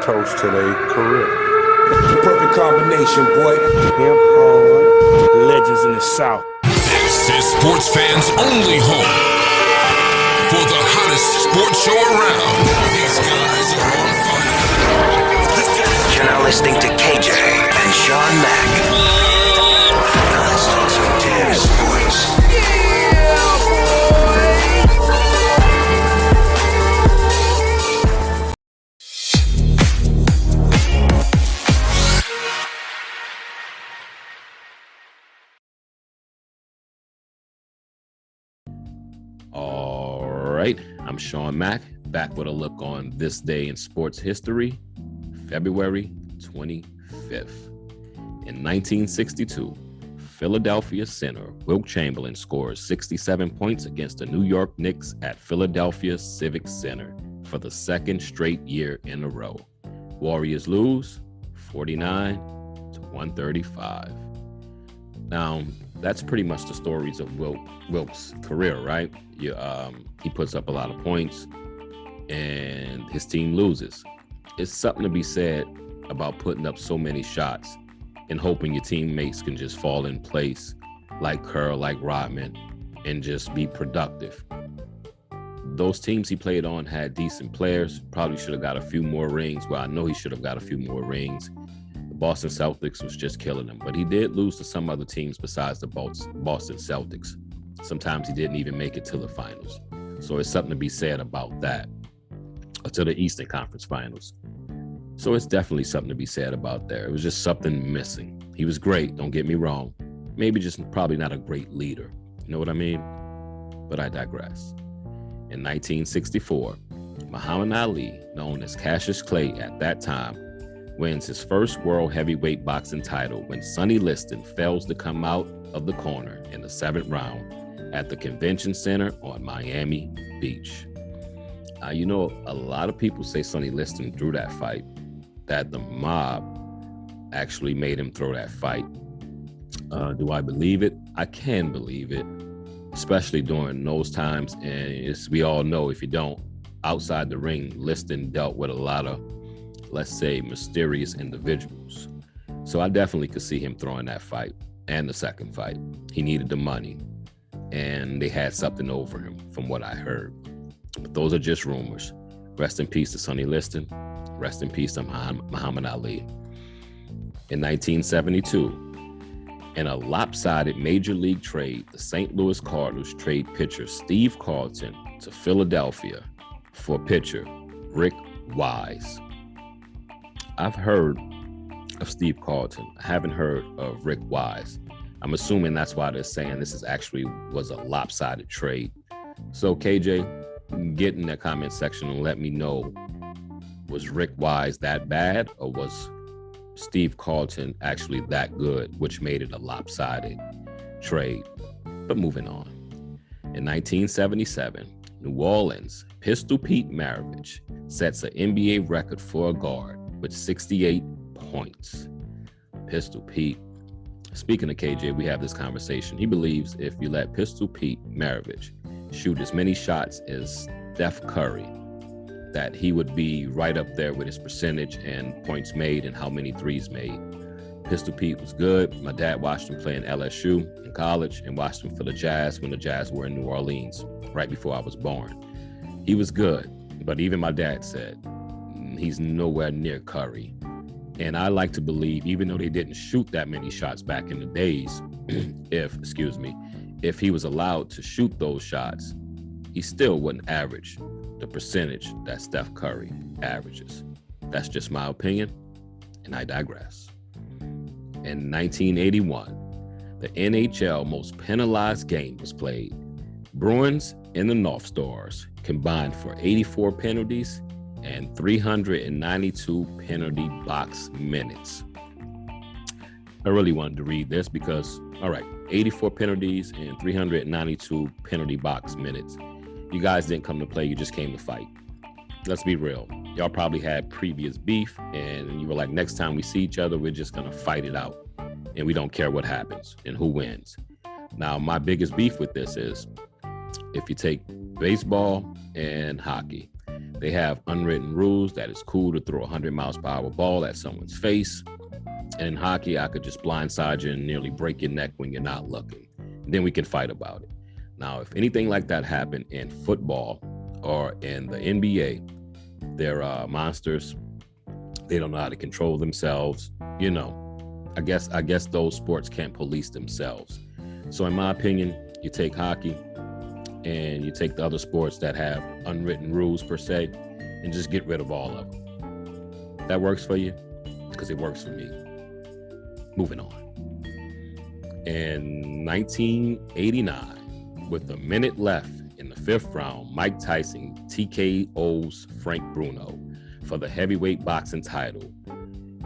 toast to their career. The perfect combination, boy. Hip hop legends in the South. This is sports fans' only home for the hottest sports show around. These guys are on fire. You're now listening to KJ and Shawn Mack. Non-stop sports. All right, I'm Shawn Mack, back with a look on this day in sports history, February 25th. In 1962, Philadelphia center Wilt Chamberlain scores 67 points against the New York Knicks at Philadelphia Civic Center for the second straight year in a row. Warriors lose 49-135. Now, that's pretty much the stories of Wilt's career, right? He puts up a lot of points and his team loses. It's something to be said about putting up so many shots and hoping your teammates can just fall in place like Kerr, like Rodman, and just be productive. Those teams he played on had decent players, probably should have got a few more rings. Well, I know he should have got a few more rings. The Boston Celtics was just killing him, but he did lose to some other teams besides the Boston Celtics. Sometimes he didn't even make it to the finals. So it's something to be said about that, or to the Eastern Conference Finals. So it's definitely something to be said about there. It was just something missing. He was great, don't get me wrong. Maybe just probably not a great leader. You know what I mean? But I digress. In 1964, Muhammad Ali, known as Cassius Clay at that time, wins his first world heavyweight boxing title when Sonny Liston fails to come out of the corner in the 7th round at the Convention Center on Miami Beach. You know, a lot of people say Sonny Liston drew that fight, that the mob actually made him throw that fight. Do I believe it? I can believe it, especially during those times. And as we all know, if you don't, outside the ring, Liston dealt with a lot of, let's say, mysterious individuals. So I definitely could see him throwing that fight and the second fight. He needed the money and they had something over him from what I heard. But those are just rumors. Rest in peace to Sonny Liston. Rest in peace to Muhammad Ali. In 1972, in a lopsided major league trade, the St. Louis Cardinals trade pitcher Steve Carlton to Philadelphia for pitcher Rick Wise. I've heard of Steve Carlton. I haven't heard of Rick Wise. I'm assuming that's why they're saying this was a lopsided trade. So KJ, get in the comment section and let me know, was Rick Wise that bad, or was Steve Carlton actually that good, which made it a lopsided trade? But moving on. In 1977, New Orleans, Pistol Pete Maravich sets an NBA record for a guard with 68 points. Pistol Pete. Speaking of KJ, we have this conversation. He believes if you let Pistol Pete Maravich shoot as many shots as Steph Curry, that he would be right up there with his percentage and points made and how many threes made. Pistol Pete was good. My dad watched him play in LSU in college and watched him for the Jazz when the Jazz were in New Orleans right before I was born. He was good, but even my dad said he's nowhere near Curry. And I like to believe, even though they didn't shoot that many shots back in the days, if he was allowed to shoot those shots, he still wouldn't average the percentage that Steph Curry averages. That's just my opinion, and I digress. In 1981, the NHL most penalized game was played. Bruins and the North Stars combined for 84 penalties and 392 penalty box minutes. I really wanted to read this because, all right, 84 penalties and 392 penalty box minutes. You guys didn't come to play, you just came to fight. Let's be real. Y'all probably had previous beef and you were like, next time we see each other, we're just gonna fight it out. And we don't care what happens and who wins. Now, my biggest beef with this is if you take baseball and hockey, They have unwritten rules that it's cool to throw a 100 miles per hour ball at someone's face. And in hockey, I could just blindside you and nearly break your neck when you're not looking. And then we can fight about it. Now, if anything like that happened in football or in the NBA, they're monsters. They don't know how to control themselves. You know, I guess those sports can't police themselves. So in my opinion, you take hockey and you take the other sports that have unwritten rules per se and just get rid of all of them. That works for you? Because it works for me. Moving on. In 1989, with a minute left in the 5th round, Mike Tyson TKOs Frank Bruno for the heavyweight boxing title.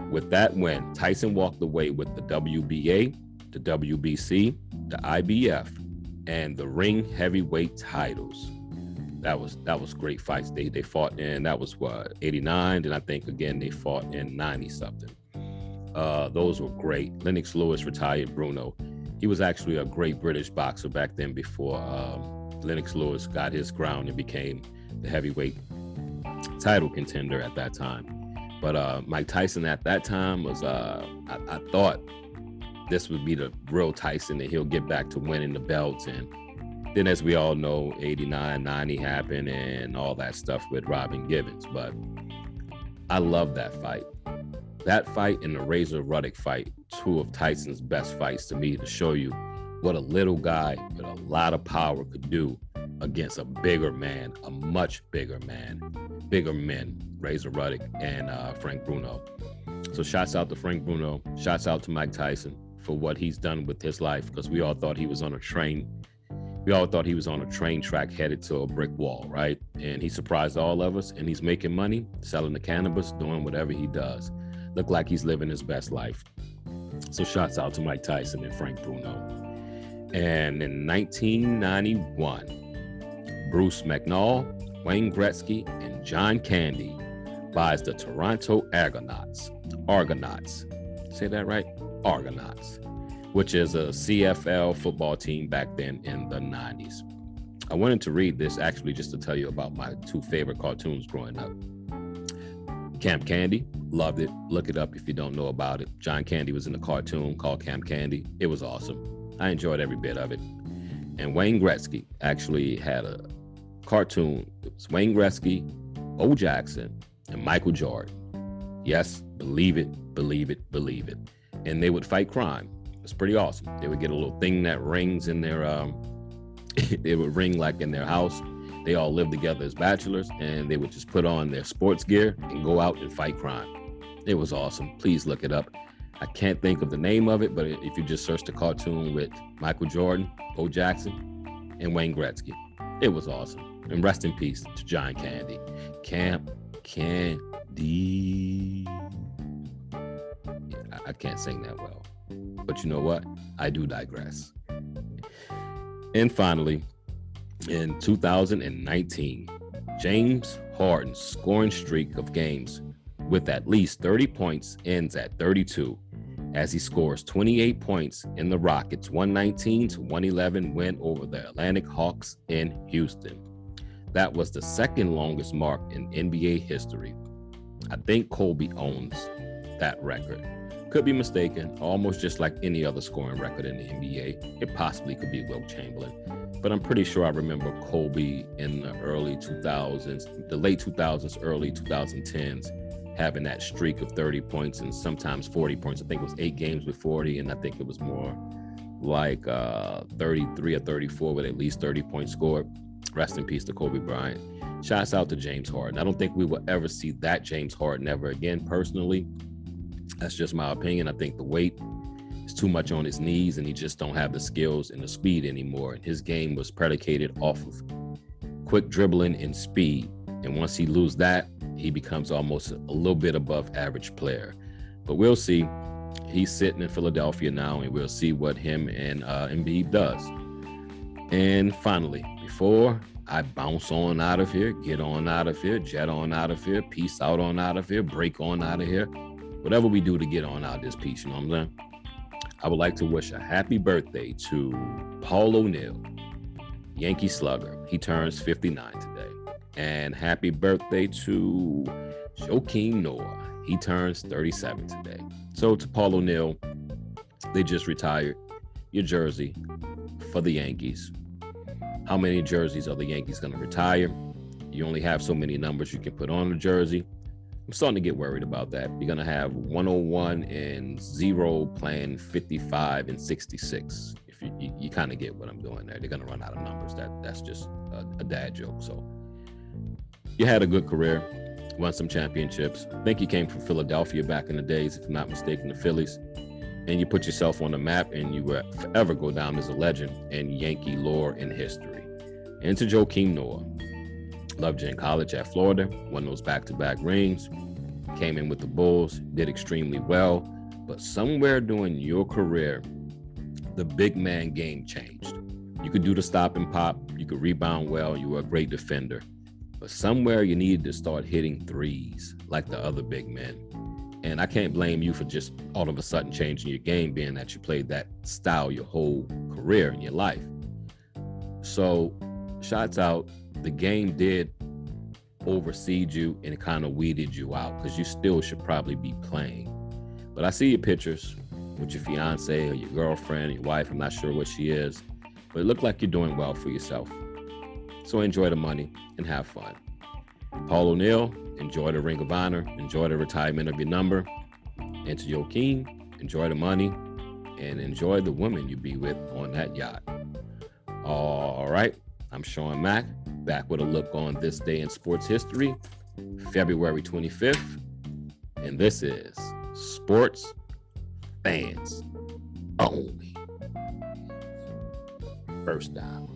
With that win, Tyson walked away with the WBA, the WBC, the IBF, and the ring heavyweight titles. That was great fights. They fought in, that was what, 89, and I think again they fought in 90 something. Those were great. Lennox Lewis retired Bruno. He was actually a great British boxer back then before Lennox Lewis got his crown and became the heavyweight title contender at that time. But Mike Tyson at that time was, I thought this would be the real Tyson, and he'll get back to winning the belts. And then, as we all know, 89, 90 happened and all that stuff with Robin Givens. But I love that fight. That fight and the Razor Ruddock fight, two of Tyson's best fights to me, to show you what a little guy with a lot of power could do against a bigger man, a much bigger man, bigger men, Razor Ruddock and Frank Bruno. So shouts out to Frank Bruno, shouts out to Mike Tyson for what he's done with his life, because we all thought he was on a train. We all thought he was on a train track headed to a brick wall, right? And he surprised all of us, and he's making money, selling the cannabis, doing whatever he does. Look like he's living his best life. So shouts out to Mike Tyson and Frank Bruno. And in 1991, Bruce McNall, Wayne Gretzky, and John Candy buys the Toronto Argonauts. Say that right? Argonauts, which is a CFL football team back then in the 90s. I wanted to read this actually just to tell you about my two favorite cartoons growing up. Camp Candy, loved it. Look it up if you don't know about it. John Candy was in a cartoon called Camp Candy. It was awesome. I enjoyed every bit of it. And Wayne Gretzky actually had a cartoon. It was Wayne Gretzky, Bo Jackson, and Michael Jordan. Yes, believe it, believe it, believe it. And they would fight crime. It's pretty awesome. They would get a little thing that rings in their, they would ring like in their house. They all lived together as bachelors, and they would just put on their sports gear and go out and fight crime. It was awesome. Please look it up. I can't think of the name of it, but if you just search the cartoon with Michael Jordan, Bo Jackson, and Wayne Gretzky, it was awesome. And rest in peace to John Candy. Camp Candy. I can't sing that well, but you know what? I do digress. And finally, in 2019, James Harden's scoring streak of games with at least 30 points ends at 32, as he scores 28 points in the Rockets' 119-111 win over the Atlantic Hawks in Houston. That was the second longest mark in NBA history. I think Kobe owns that record. Could be mistaken, almost just like any other scoring record in the NBA. It possibly could be Wilt Chamberlain, but I'm pretty sure I remember Kobe in the early 2000s, the late 2000s, early 2010s, having that streak of 30 points and sometimes 40 points. I think it was 8 games with 40, and I think it was more like 33 or 34 with at least 30 points scored. Rest in peace to Kobe Bryant. Shouts out to James Harden. I don't think we will ever see that James Harden ever again, personally. That's just my opinion. I think the weight is too much on his knees, and he just don't have the skills and the speed anymore. And his game was predicated off of quick dribbling and speed. And once he loses that, he becomes almost a little bit above average player. But we'll see. He's sitting in Philadelphia now, and we'll see what him and Embiid does. And finally, before I bounce on out of here, get on out of here, jet on out of here, peace out on out of here, break on out of here, whatever we do to get on out of this piece, you know what I'm saying? I would like to wish a happy birthday to Paul ONeill, Yankee slugger. He turns 59 today. And happy birthday to Joakim Noah. He turns 37 today. So to Paul ONeill, they just retired your jersey for the Yankees. How many jerseys are the Yankees going to retire? You only have so many numbers you can put on the jersey. I'm starting to get worried about that. You're going to have 101 and 0 playing 55 and 66. If you kind of get what I'm doing there. They're going to run out of numbers. That's just a dad joke. So you had a good career, won some championships. I think you came from Philadelphia back in the days, if I'm not mistaken, the Phillies. And you put yourself on the map, and you will forever go down as a legend in Yankee lore and history. And to Joakim Noah, loved you in college at Florida, won those back-to-back rings, came in with the Bulls, did extremely well. But somewhere during your career, the big man game changed. You could do the stop and pop, you could rebound well, you were a great defender. But somewhere you needed to start hitting threes like the other big men. And I can't blame you for just all of a sudden changing your game, being that you played that style your whole career in your life. So, shots out, the game did overseed you and it kind of weeded you out because you still should probably be playing. But I see your pictures with your fiance or your girlfriend or your wife. I'm not sure what she is, but it looked like you're doing well for yourself. So enjoy the money and have fun. Paul ONeill, enjoy the Ring of Honor, enjoy the retirement of your number. And to Joakim, enjoy the money and enjoy the woman you be with on that yacht. All right, I'm Shawn Mack, back with a look on this day in sports history, February 25th. And this is Sports Fans Only. First down.